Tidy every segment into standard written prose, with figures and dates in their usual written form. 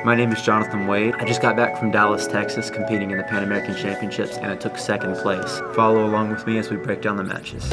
My name is Jonathan Waid. I just got back from Dallas, Texas, competing in the Pan American Championships, and I took second place. Follow along with me as we break down the matches.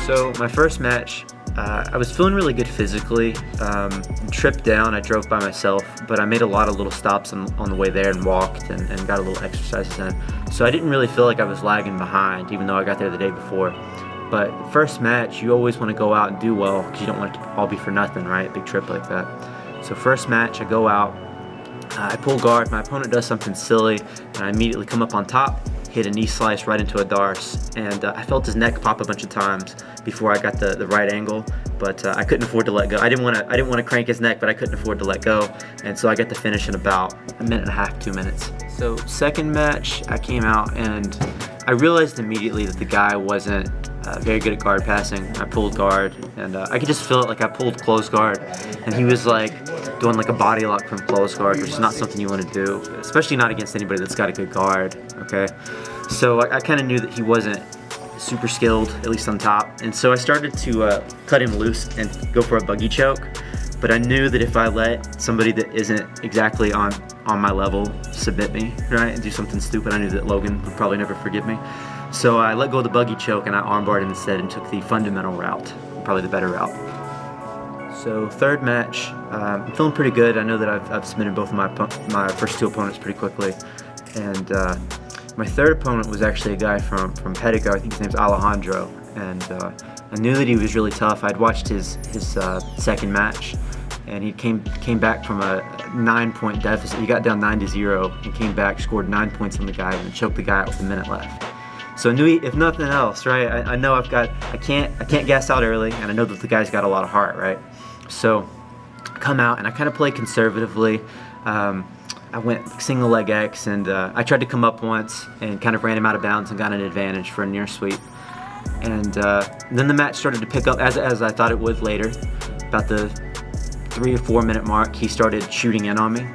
So my first match, I was feeling really good physically. Tripped down, I drove by myself, but I made a lot of little stops on the way there and walked and got a little exercises in. So I didn't really feel like I was lagging behind, even though I got there the day before. But first match, you always want to go out and do well because you don't want it to all be for nothing, right? Big trip like that. So first match, I go out, I pull guard, my opponent does something silly, and I immediately come up on top, hit a knee slice right into a darce, and I felt his neck pop a bunch of times before I got the right angle, but I couldn't afford to let go. I didn't want to crank his neck, but I couldn't afford to let go, and so I got the finish in about a minute and a half, 2 minutes. So second match, I came out and I realized immediately that the guy wasn't very good at guard passing. I pulled guard, and I could just feel it, like I pulled close guard, and he was like doing like a body lock from close guard, which is not something you want to do, especially not against anybody that's got a good guard, okay? So I kind of knew that he wasn't super skilled, at least on top, and so I started to cut him loose and go for a buggy choke, but I knew that if I let somebody that isn't exactly on my level submit me, right, and do something stupid, I knew that Logan would probably never forgive me. So I let go of the buggy choke and I armbarred him instead and took the fundamental route, probably the better route. So third match, I'm feeling pretty good. I know that I've submitted both of my first two opponents pretty quickly, and my third opponent was actually a guy from Pedigo. I think his name's Alejandro, and I knew that he was really tough. I'd watched his second match, and he came back from a 9-point deficit. He got down 9-0 and came back, scored 9 points on the guy, and choked the guy out with a minute left. So I knew, if nothing else, right? I know I can't gas out early, and I know that the guy's got a lot of heart, right? So I come out and I kind of play conservatively. I went single leg X, and I tried to come up once and kind of ran him out of bounds and got an advantage for a near sweep. And then the match started to pick up as I thought it would later. About the 3 or 4 minute mark, he started shooting in on me,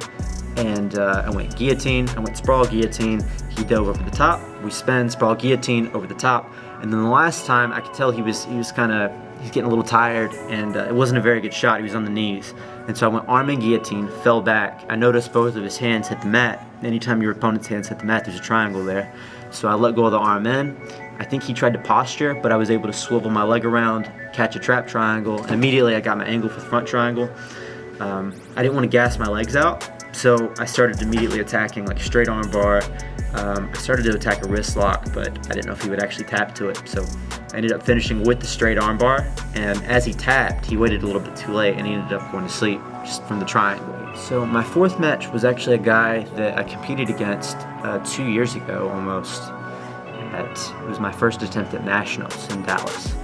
and I went guillotine, I went sprawl guillotine. He dove over the top, we spin, sprawl guillotine over the top, and then the last time I could tell he's getting a little tired, and it wasn't a very good shot. He was on the knees, and so I went arm and guillotine, fell back. I noticed both of his hands hit the mat. Anytime your opponent's hands hit the mat, there's a triangle there. So I let go of the arm in. I think he tried to posture, but I was able to swivel my leg around, catch a trap triangle, and immediately I got my angle for the front triangle. I didn't want to gas my legs out, so I started immediately attacking like straight arm bar. I started to attack a wrist lock, but I didn't know if he would actually tap to it, so I ended up finishing with the straight arm bar, and as he tapped, he waited a little bit too late and he ended up going to sleep just from the triangle. So my fourth match was actually a guy that I competed against 2 years ago almost. It was my first attempt at nationals in Dallas,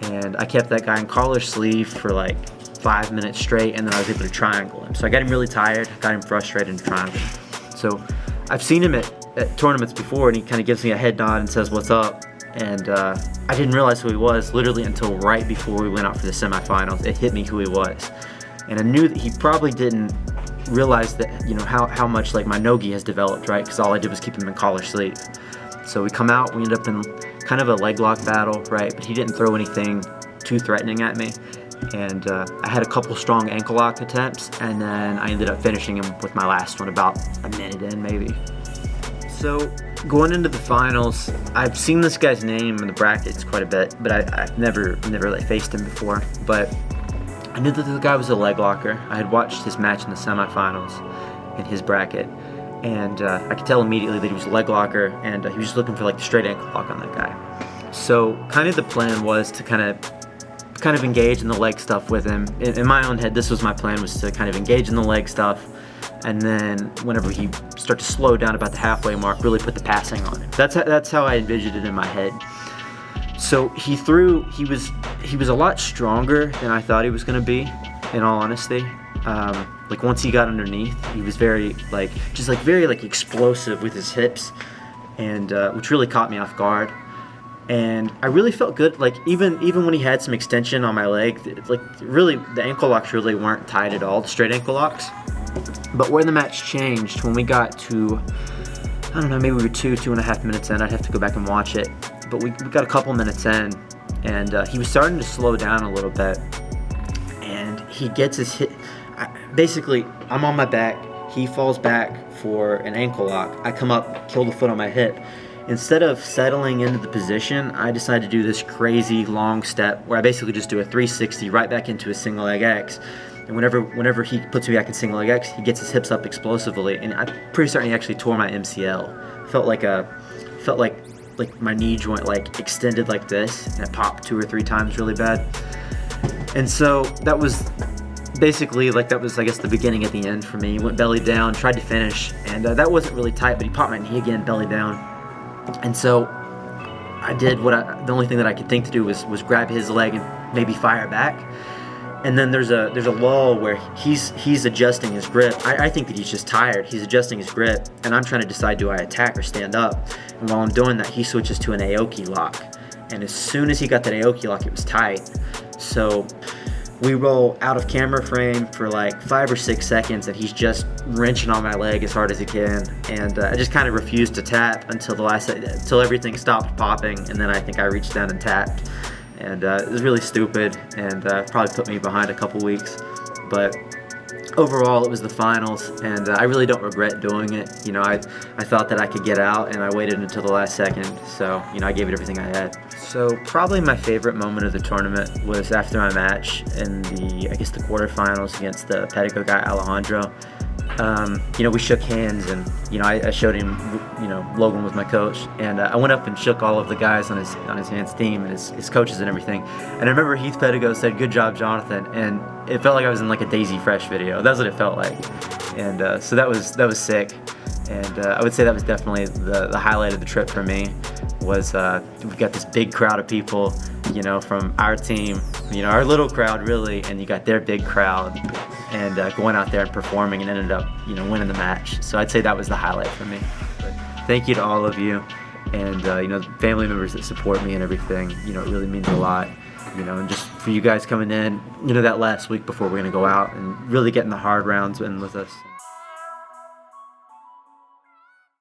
and I kept that guy in collar sleeve for like 5 minutes straight, and then I was able to triangle him. So I got him really tired, got him frustrated and triangle. So I've seen him at tournaments before, and he kind of gives me a head nod and says, "What's up?" And I didn't realize who he was literally until right before we went out for the semifinals. It hit me who he was, and I knew that he probably didn't realize that, you know, how much like my nogi has developed, right? Because all I did was keep him in collar sleeve. So we come out, we end up in kind of a leg lock battle, right? But he didn't throw anything too threatening at me, and I had a couple strong ankle lock attempts, and then I ended up finishing him with my last one about a minute in maybe. So going into the finals, I've seen this guy's name in the brackets quite a bit, but I've never like faced him before. But I knew that the guy was a leg locker. I had watched his match in the semifinals in his bracket, and I could tell immediately that he was a leg locker, and he was just looking for like the straight ankle lock on that guy. So kind of the plan was to kind of engage in the leg stuff with him. In my own head, this was my plan, was to kind of engage in the leg stuff, and then whenever he start to slow down about the halfway mark, really put the passing on him. That's how I envisioned it in my head. So he was a lot stronger than I thought he was going to be, in all honesty. Like once he got underneath, he was very very explosive with his hips, and which really caught me off guard. And I really felt good, like even when he had some extension on my leg, like really the ankle locks really weren't tight at all, the straight ankle locks. But where the match changed, when we got to, I don't know, maybe we were 2.5 minutes in, I'd have to go back and watch it, but we got a couple minutes in, and he was starting to slow down a little bit, and he gets his hit. Basically, I'm on my back, he falls back for an ankle lock, I come up, kill the foot on my hip. Instead of settling into the position, I decided to do this crazy long step where I basically just do a 360 right back into a single leg X. And whenever he puts me back in single leg X, he gets his hips up explosively, and I'm pretty certain he actually tore my MCL. Felt like my knee joint like extended like this, and it popped 2 or 3 times really bad. And so that was basically I guess the beginning at the end for me. Went belly down, tried to finish, and that wasn't really tight, but he popped my knee again, belly down. And so I did the only thing that I could think to do was grab his leg and maybe fire back. And then there's a lull where he's adjusting his grip. I think that he's just tired. He's adjusting his grip, and I'm trying to decide, do I attack or stand up? And while I'm doing that, he switches to an Aoki lock. And as soon as he got that Aoki lock, it was tight. So we roll out of camera frame for like 5 or 6 seconds, and he's just wrenching on my leg as hard as he can. And I just kind of refused to tap until everything stopped popping, and then I think I reached down and tapped. And it was really stupid, and probably put me behind a couple weeks. But overall, it was the finals, and I really don't regret doing it. You know, I thought that I could get out, and I waited until the last second. So, you know, I gave it everything I had. So probably my favorite moment of the tournament was after my match in the quarterfinals against the Pedigo guy, Alejandro. You know, we shook hands, and you know, I showed him, you know, Logan was my coach, and I went up and shook all of the guys on his hands team and his coaches and everything. And I remember Heath Pedigo said, "Good job, Jonathan," and it felt like I was in like a Daisy Fresh video. That's what it felt like, and so that was sick. And I would say that was definitely the highlight of the trip for me. Was we got this big crowd of people, you know, from our team, you know, our little crowd really, and you got their big crowd, and going out there and performing, and ended up, you know, winning the match. So I'd say that was the highlight for me. But thank you to all of you, and you know, family members that support me and everything. You know, it really means a lot. You know, and just for you guys coming in, you know, that last week before we're gonna go out and really getting the hard rounds in with us.